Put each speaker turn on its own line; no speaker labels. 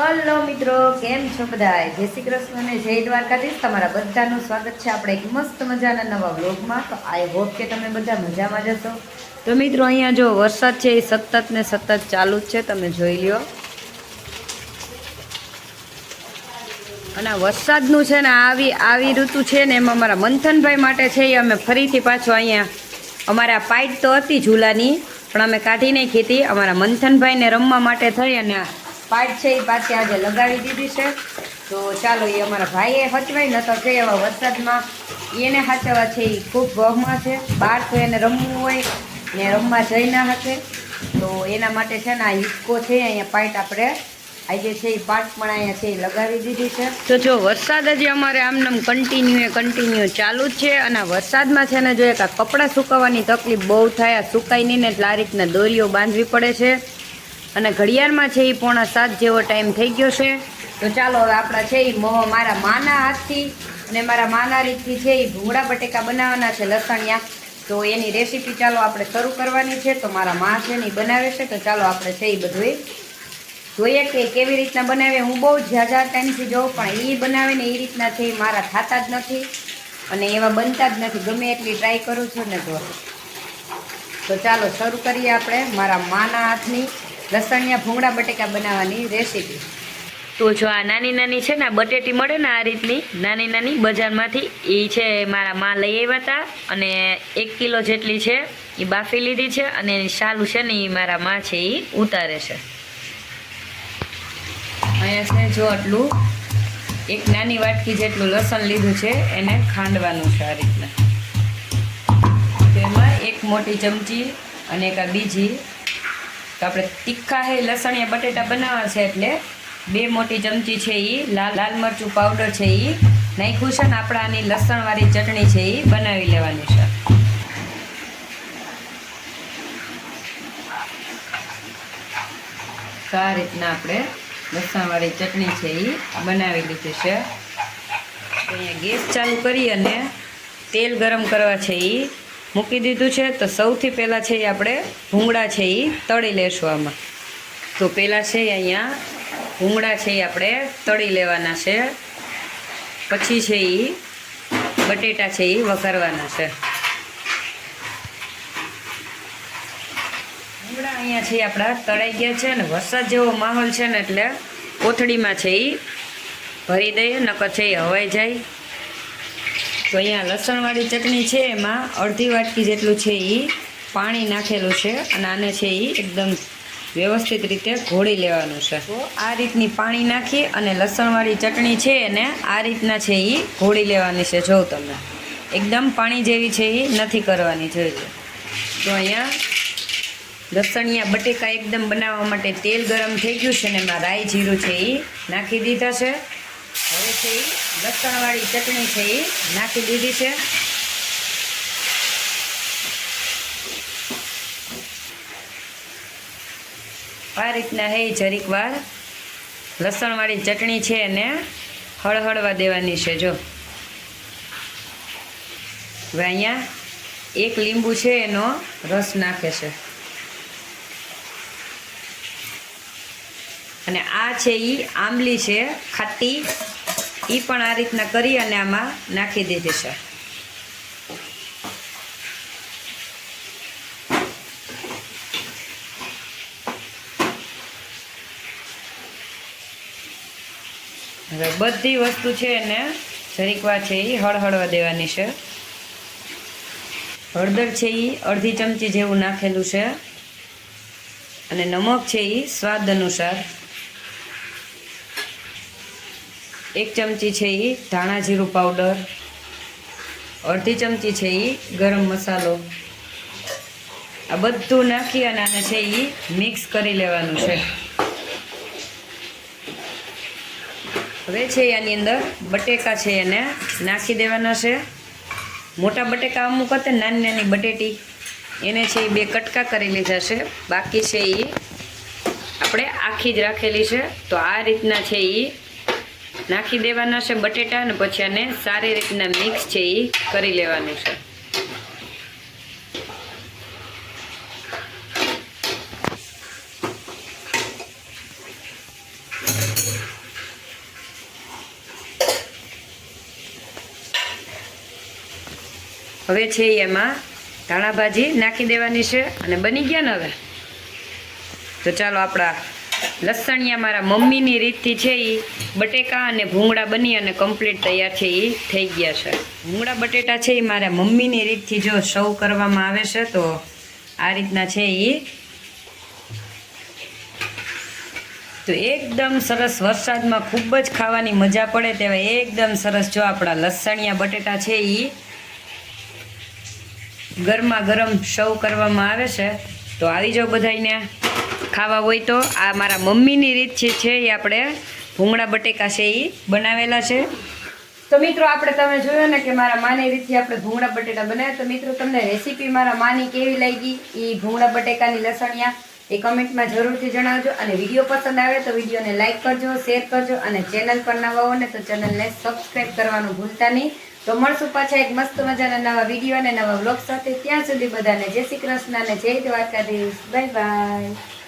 Hello મિત્રો, કેમ છો બધા? જય શ્રી કૃષ્ણ અને જય દ્વારકાધીશ. તમારા બધાનું સ્વાગત છે આપણે એક મસ્ત મજાના નવા વ્લોગમાં. તો આઈ હોપ કે તમે બધા મજામાં જશો. તો મિત્રો, અહીંયા જો વરસાદ છે એ સતત ને સતત ચાલુ જ છે, તમે જોઈ લ્યો. અને વરસાદનું છે ને આવી ઋતુ છે ને એમાં અમારા મંથનભાઈ માટે છે એ અમે ફરીથી પાછો અહીંયા અમારે આ પાઇટ તો હતી ઝૂલાની, પણ અમે કાઢી નાખી હતી. અમારા મંથનભાઈને રમવા માટે થઈ અને પાઇટ છે એ પાછી આજે લગાવી દીધી છે. તો ચાલો, એ અમારા ભાઈએ હચવાય ન તો છે એવા વરસાદમાં એને હાચવા છે એ ખૂબ ગમમાં છે. બહાર તો એને રમવું હોય ને રમવા જઈ ના શકે, તો એના માટે છે ને આ હિસ્કો છે અહીંયા પાઇટ આપણે આજે છે એ પાટ પણ અહીંયા છે એ લગાવી દીધી છે. તો જો વરસાદ હજી અમારે આમનામ કન્ટિન્યુ ચાલુ જ છે. અને વરસાદમાં છે ને જો એક આ કપડાં સુકાવવાની તકલીફ બહુ થાય, આ સુકાઈ નહીં ને એટલે આ રીતના દોરીઓ બાંધવી પડે છે. અને ઘડિયાળમાં છે એ 6:45 જેવો ટાઈમ થઈ ગયો છે. તો ચાલો હવે આપણા છે એ મારા માના હાથથી અને મારા માના રીતથી છે એ ભૂંગળા બટેકા બનાવવાના છે લસણિયા. તો એની રેસીપી ચાલો આપણે શરૂ કરવાની છે. તો મારા મા છે ને એ બનાવે છે, તો ચાલો આપણે છે એ બધું જોઈએ કે કેવી રીતના બનાવે. હું બહુ ઝાઝા ટાઈમથી જોઉં, પણ એ બનાવે ને એ રીતના છે મારા ખાતા જ નથી અને એવા બનતા જ નથી, ગમે એટલી ટ્રાય કરું છું ને તો ચાલો શરૂ કરીએ આપણે મારા માના હાથની લસણિયા ભૂંગળા બટેકા બનાવવાની રેસીપી. તો જો આ નાની નાની છે ને આ બટેટી મળે ને આ રીતની નાની નાની બજારમાંથી, એ છે મારા મા લઈ આવ્યા હતા અને 1 કિલો જેટલી છે એ બાફી લીધી છે. અને એની સાલું છે ને એ મારા મા છે એ ઉતારે છે. અહીંયા છે જો આટલું એક નાની વાટકી જેટલું લસણ લીધું છે, એને ખાંડવાનું છે આ રીતના. તેમાં 1 મોટી ચમચી અને એક આ બીજી, તો આપણે તીખા હે લસણિયા બટેટા બનાવવા છે એટલે 2 મોટી ચમચી છે એ લાલ મરચું પાવડર છે એ નાખ્યું છે. ને આપણે આની લસણવાળી ચટણી છે એ બનાવી લેવાની છે. તો આ રીતના આપણે લસણવાળી ચટણી છે એ બનાવી લીધી છે. તો અહીંયા ગેસ ચાલુ કરી અને તેલ ગરમ કરવા છે એ મૂકી દીધું છે. તો સૌથી પહેલાં છે એ આપણે ભૂંગળા છે એ તળી લેશું આમાં. તો પહેલાં છે અહીંયા ભૂંગળા છે એ આપણે તળી લેવાના છે, પછી છે એ બટેટા છે એ વઘારવાના છે. ભૂંગળા અહીંયા છે આપણા તળાઈ ગયા છે. અને વરસાદ જેવો માહોલ છે ને એટલે કોથળીમાં છે એ ભરી દઈએ, નકર છે એ હવાઈ જાય. તો અહીંયા લસણવાળી ચટણી છે એમાં અડધી વાટકી જેટલું છે એ પાણી નાખેલું છે અને આને છે એ એકદમ વ્યવસ્થિત રીતે ઘોળી લેવાનું છે. તો આ રીતની પાણી નાખી અને લસણવાળી ચટણી છે એને આ રીતના છે એ ઘોળી લેવાની છે. જો તમે એકદમ પાણી જેવી છે એ નથી કરવાની જોઈએ. તો અહીંયા લસણિયા બટેકા એકદમ બનાવવા માટે તેલ ગરમ થઈ ગયું છે ને એમાં રાઈ જીરું છે એ નાખી દીધા છે. હવે છે એ લસણવાળી ચટણી છે એ નાખી દીધી છે. આ રીતના હે જરીક વાર લસણવાળી ચટણી છે એને હળહળવા દેવાની છે. જો હવે અહીંયા 1 લીંબુ છે એનો રસ નાખે છે. અને આ છે એ આંબલી છે ખાટી, એ પણ આ રીતના કરી અને આમાં નાખી દીધી છે. હવે બધી વસ્તુ છે એને જરીક વાર છે એ હળહળવા દેવાની છે. હળદર છે એ અડધી ચમચી જેવું નાખેલું છે. અને નમક છે એ સ્વાદ અનુસાર. 1 ચમચી છે એ ધાણા જીરું પાવડર, અડધી ચમચી છે એ ગરમ મસાલો. આ બધું નાખી અને આને છે એ મિક્સ કરી લેવાનું છે. હવે છે આની અંદર બટેકા છે એને નાખી દેવાના છે. મોટા બટેકા અમુક હતા, નાની નાની બટેટી એને છે એ 2 કટકા કરી લીધા છે, બાકી છે એ આપણે આખી જ રાખેલી છે. તો આ રીતના છે એ નાખી દેવાના છે બટેટા અને પછી આને સારી રીતના મિક્સ છે એ કરી લેવાનું છે. હવે છે એમાં ધાણા ભાજી નાખી દેવાની છે અને બની ગયા ને હવે. તો ચાલો આપણા લસણિયા મારા મમ્મીની રીતથી છે એ બટેકા અને ભૂંગળા બની અને કમ્પ્લીટ તૈયાર છે એ થઈ ગયા છે. ભૂંગળા બટેટા છે એ મારા મમ્મીની રીતથી જો સર્વ કરવામાં આવે છે તો આ રીતના છે એ. તો એકદમ સરસ વરસાદમાં ખૂબ જ ખાવાની મજા પડે તેવા એકદમ સરસ જો આપણા લસણિયા બટેટા છે એ ગરમા ગરમ સર્વ કરવામાં આવે છે. તો આવી જાઓ બધાને ખાવા હોય તો. આ મારા મમ્મીની રીત છે એ આપણે ભૂંગળા બટેકા છે એ બનાવેલા છે. તો મિત્રો આપણે તમે જોયું ને કે મારા માની રીતથી આપણે ભૂંગળા બટેટા બનાવ્યા. તો મિત્રો તમને રેસીપી મારા માની કેવી લાગી એ ભૂંગળા બટેકાની લસણિયા એ કમેન્ટમાં જરૂરથી જણાવજો. અને વિડીયો પસંદ આવે તો વિડીયોને લાઇક કરજો, શેર કરજો અને ચેનલ પર નવા હો ને તો ચેનલને સબસ્ક્રાઈબ કરવાનું ભૂલતા નહીં. તો મળશું પાછા એક મસ્ત મજાના નવા વિડીયો અને નવા વ્લોગ સાથે. ત્યાં સુધી બધાને જય શ્રી કૃષ્ણ અને જય દ્વારકાધીશ. Bye bye.